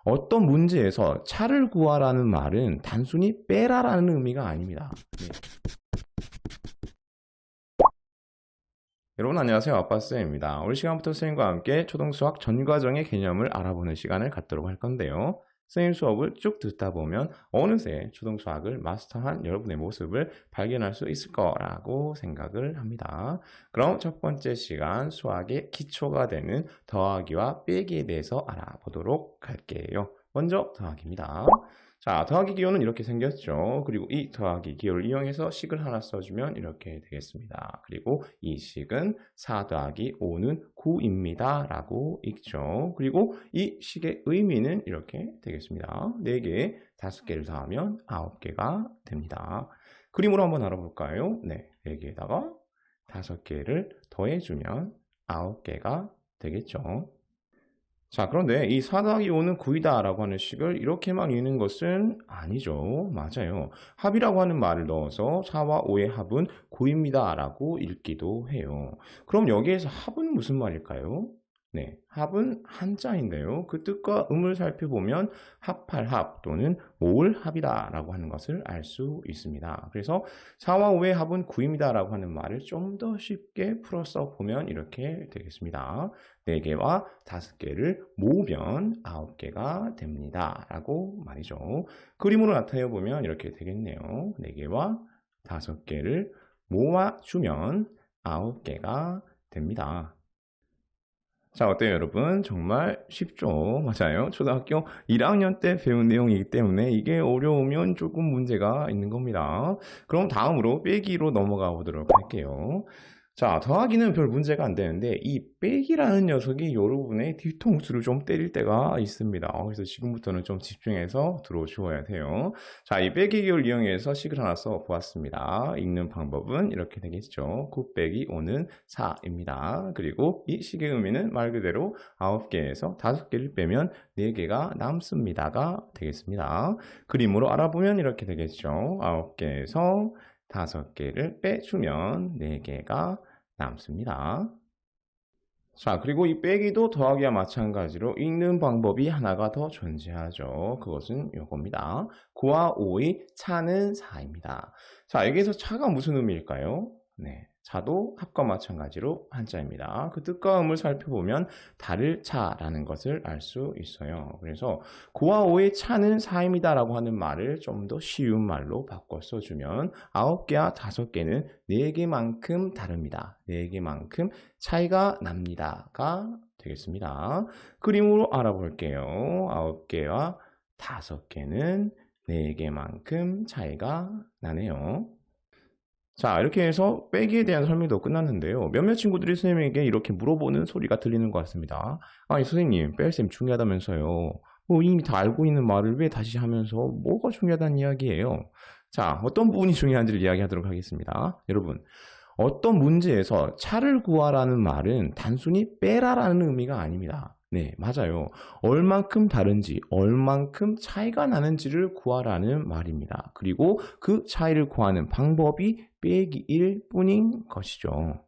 어떤 문제에서 차를 구하라는 말은 단순히 빼라라는 의미가 아닙니다. 네. 여러분 안녕하세요. 아빠쌤입니다. 오늘 시간부터 선생님과 함께 초등수학 전과정의 개념을 알아보는 시간을 갖도록 할 건데요. 선생님 수업을 쭉 듣다 보면 어느새 초등수학을 마스터한 여러분의 모습을 발견할 수 있을 거라고 생각을 합니다. 그럼 첫 번째 시간 수학의 기초가 되는 더하기와 빼기에 대해서 알아보도록 할게요. 먼저 더하기입니다. 자, 더하기 기호는 이렇게 생겼죠. 그리고 이 더하기 기호를 이용해서 식을 하나 써주면 이렇게 되겠습니다. 그리고 이 식은 4 더하기 5는 9입니다. 라고 읽죠. 그리고 이 식의 의미는 이렇게 되겠습니다. 4개, 5개를 더하면 9개가 됩니다. 그림으로 한번 알아볼까요? 네, 4개에다가 5개를 더해주면 9개가 되겠죠. 자, 그런데 이 4 더하기 5는 9이다 라고 하는 식을 이렇게만 읽는 것은 아니죠. 맞아요. 합이라고 하는 말을 넣어서 4와 5의 합은 9입니다 라고 읽기도 해요. 그럼 여기에서 합은 무슨 말일까요? 네, 합은 한자인데요. 그 뜻과 의미를 살펴보면 합할 합 또는 모을 합이다 라고 하는 것을 알 수 있습니다. 그래서 4와 5의 합은 9입니다 라고 하는 말을 좀 더 쉽게 풀어서 보면 이렇게 되겠습니다. 4개와 5개를 모으면 9개가 됩니다. 라고 말이죠. 그림으로 나타내 보면 이렇게 되겠네요. 4개와 5개를 모아주면 9개가 됩니다. 자, 어때요, 여러분? 정말 쉽죠? 맞아요. 초등학교 1학년 때 배운 내용이기 때문에 이게 어려우면 조금 문제가 있는 겁니다. 그럼 다음으로 빼기로 넘어가 보도록 할게요. 자, 더하기는 별 문제가 안 되는데 이 빼기라는 녀석이 여러분의 뒤통수를 좀 때릴 때가 있습니다. 그래서 지금부터는 좀 집중해서 들어주어야 돼요. 자, 이 빼기 기호를 이용해서 식을 하나 써보았습니다. 읽는 방법은 이렇게 되겠죠. 9 빼기 5는 4입니다. 그리고 이 식의 의미는 말 그대로 9개에서 5개를 빼면 4개가 남습니다가 되겠습니다. 그림으로 알아보면 이렇게 되겠죠. 9개에서 5개를 빼주면 4개가 남습니다. 자, 그리고 이 빼기도 더하기와 마찬가지로 읽는 방법이 하나가 더 존재하죠. 그것은 이겁니다. 9와 5의 차는 4입니다. 자, 여기에서 차가 무슨 의미일까요? 네, 차도 합과 마찬가지로 한자입니다. 그 뜻과 의미를 살펴보면 다를 차라는 것을 알 수 있어요. 그래서 9와 5의 차는 4입니다 라고 하는 말을 좀 더 쉬운 말로 바꿔 써주면 9개와 5개는 4개만큼 다릅니다. 4개만큼 차이가 납니다가 되겠습니다. 그림으로 알아볼게요. 9개와 5개는 4개만큼 차이가 나네요. 자, 이렇게 해서 빼기에 대한 설명도 끝났는데요. 몇몇 친구들이 선생님에게 이렇게 물어보는 소리가 들리는 것 같습니다. 아니, 선생님, 뺄셈 중요하다면서요. 이미 다 알고 있는 말을 왜 다시 하면서 뭐가 중요하다는 이야기예요? 자, 어떤 부분이 중요한지를 이야기하도록 하겠습니다. 여러분, 어떤 문제에서 차를 구하라는 말은 단순히 빼라라는 의미가 아닙니다. 네, 맞아요. 얼만큼 다른지, 얼만큼 차이가 나는지를 구하라는 말입니다. 그리고 그 차이를 구하는 방법이 빼기일 뿐인 것이죠.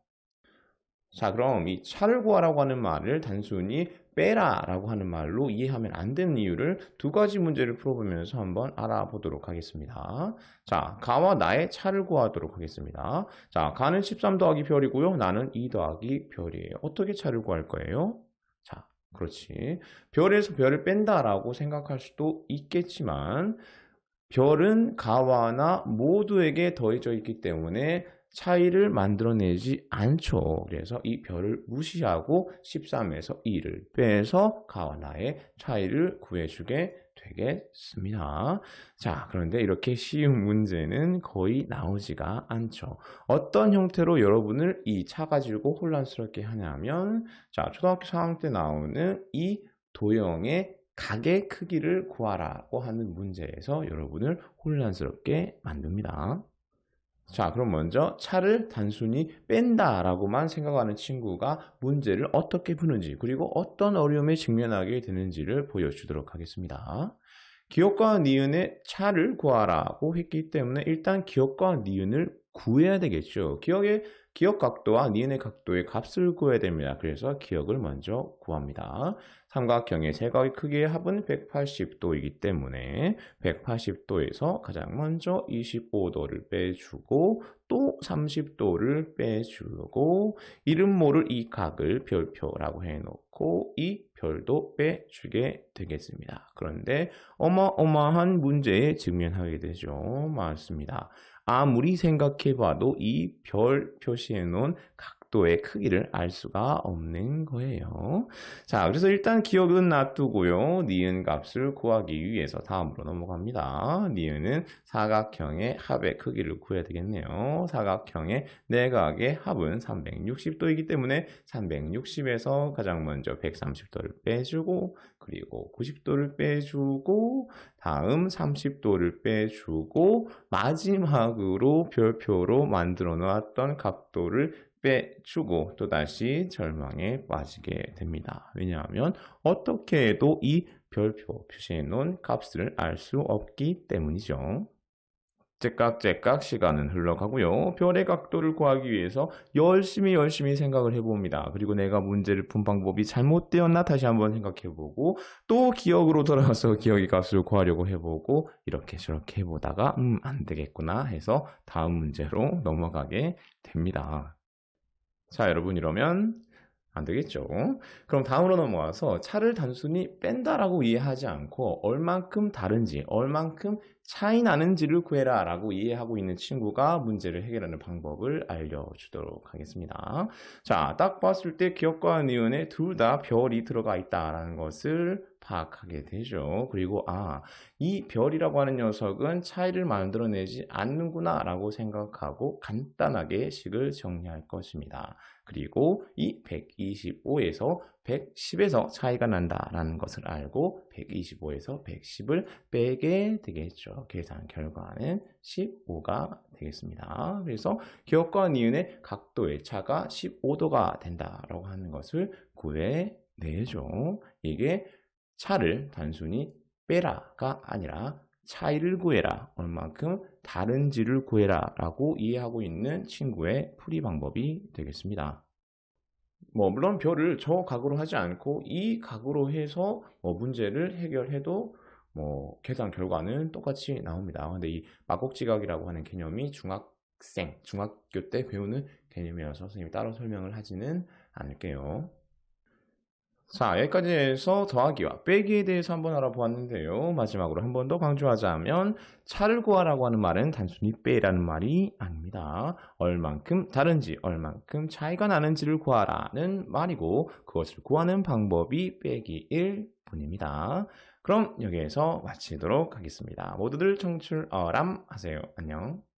자, 그럼 이 차를 구하라고 하는 말을 단순히 빼라라고 하는 말로 이해하면 안 되는 이유를 두 가지 문제를 풀어보면서 한번 알아보도록 하겠습니다. 자, 가와 나의 차를 구하도록 하겠습니다. 자, 가는 13 더하기 별이고요. 나는 2 더하기 별이에요. 어떻게 차를 구할 거예요? 자, 그렇지. 별에서 별을 뺀다라고 생각할 수도 있겠지만 별은 가와 나 모두에게 더해져 있기 때문에 차이를 만들어내지 않죠. 그래서 이 별을 무시하고 13에서 2를 빼서 가와 나의 차이를 구해주게 되겠습니다. 자, 그런데 이렇게 쉬운 문제는 거의 나오지가 않죠. 어떤 형태로 여러분을 이 차 가지고 혼란스럽게 하냐면, 자, 초등학교 4학년 때 나오는 이 도형의 각의 크기를 구하라고 하는 문제에서 여러분을 혼란스럽게 만듭니다. 자, 그럼 먼저 차를 단순히 뺀다라고만 생각하는 친구가 문제를 어떻게 푸는지 그리고 어떤 어려움에 직면하게 되는지를 보여주도록 하겠습니다. 기억과 니은의 차를 구하라고 했기 때문에 일단 기억과 니은을 구해야 되겠죠. 기억 각도와 니은의 각도의 값을 구해야 됩니다. 그래서 기억을 먼저 구합니다. 삼각형의 세각의 크기의 합은 180도이기 때문에 180도에서 가장 먼저 25도를 빼주고 또 30도를 빼주고 이름 모를 이 각을 별표라고 해놓고 이 별도 빼주게 되겠습니다. 그런데 어마어마한 문제에 직면하게 되죠. 맞습니다. 아무리 생각해봐도 이 별 표시해 놓은 각도의 크기를 알 수가 없는 거예요. 자, 그래서 일단 기억은 놔두고요. 니은 값을 구하기 위해서 다음으로 넘어갑니다. 니은은 사각형의 합의 크기를 구해야 되겠네요. 사각형의 내각의 합은 360도이기 때문에 360에서 가장 먼저 130도를 빼주고 그리고 90도를 빼주고 다음 30도를 빼주고 마지막으로 별표로 만들어 놓았던 각도를 빼주고 또다시 절망에 빠지게 됩니다. 왜냐하면 어떻게 해도 이 별표 표시해 놓은 값을 알 수 없기 때문이죠. 째깍째깍 시간은 흘러가고요. 별의 각도를 구하기 위해서 열심히 생각을 해봅니다. 그리고 내가 문제를 푼 방법이 잘못되었나 다시 한번 생각해보고 또 기억으로 돌아가서 기억의 값을 구하려고 해보고 이렇게 저렇게 해보다가 안 되겠구나 해서 다음 문제로 넘어가게 됩니다. 자, 여러분 이러면 안 되겠죠. 그럼 다음으로 넘어와서 차를 단순히 뺀다라고 이해하지 않고 얼만큼 다른지, 얼만큼 차이 나는지를 구해라 라고 이해하고 있는 친구가 문제를 해결하는 방법을 알려주도록 하겠습니다. 자, 딱 봤을 때 기억과 니은에 둘 다 별이 들어가 있다라는 것을 파악하게 되죠. 그리고 이 별이라고 하는 녀석은 차이를 만들어내지 않는구나 라고 생각하고 간단하게 식을 정리할 것입니다. 그리고 이 125에서 110에서 차이가 난다라는 것을 알고 125에서 110을 빼게 되겠죠. 계산 결과는 15가 되겠습니다. 그래서 기억과 니은의 각도의 차가 15도가 된다라고 하는 것을 구해내죠. 이게 차를 단순히 빼라가 아니라 차이를 구해라, 얼만큼 다른지를 구해라 라고 이해하고 있는 친구의 풀이 방법이 되겠습니다. 물론 별을 저 각으로 하지 않고 이 각으로 해서 문제를 해결해도 계산 결과는 똑같이 나옵니다. 근데 이 막곡지각이라고 하는 개념이 중학교 때 배우는 개념이어서 선생님이 따로 설명을 하지는 않을게요. 자, 여기까지 해서 더하기와 빼기에 대해서 한번 알아보았는데요. 마지막으로 한 번 더 강조하자면 차를 구하라고 하는 말은 단순히 빼라는 말이 아닙니다. 얼만큼 다른지, 얼만큼 차이가 나는지를 구하라는 말이고 그것을 구하는 방법이 빼기일 뿐입니다. 그럼 여기에서 마치도록 하겠습니다. 모두들 청출어람 하세요. 안녕.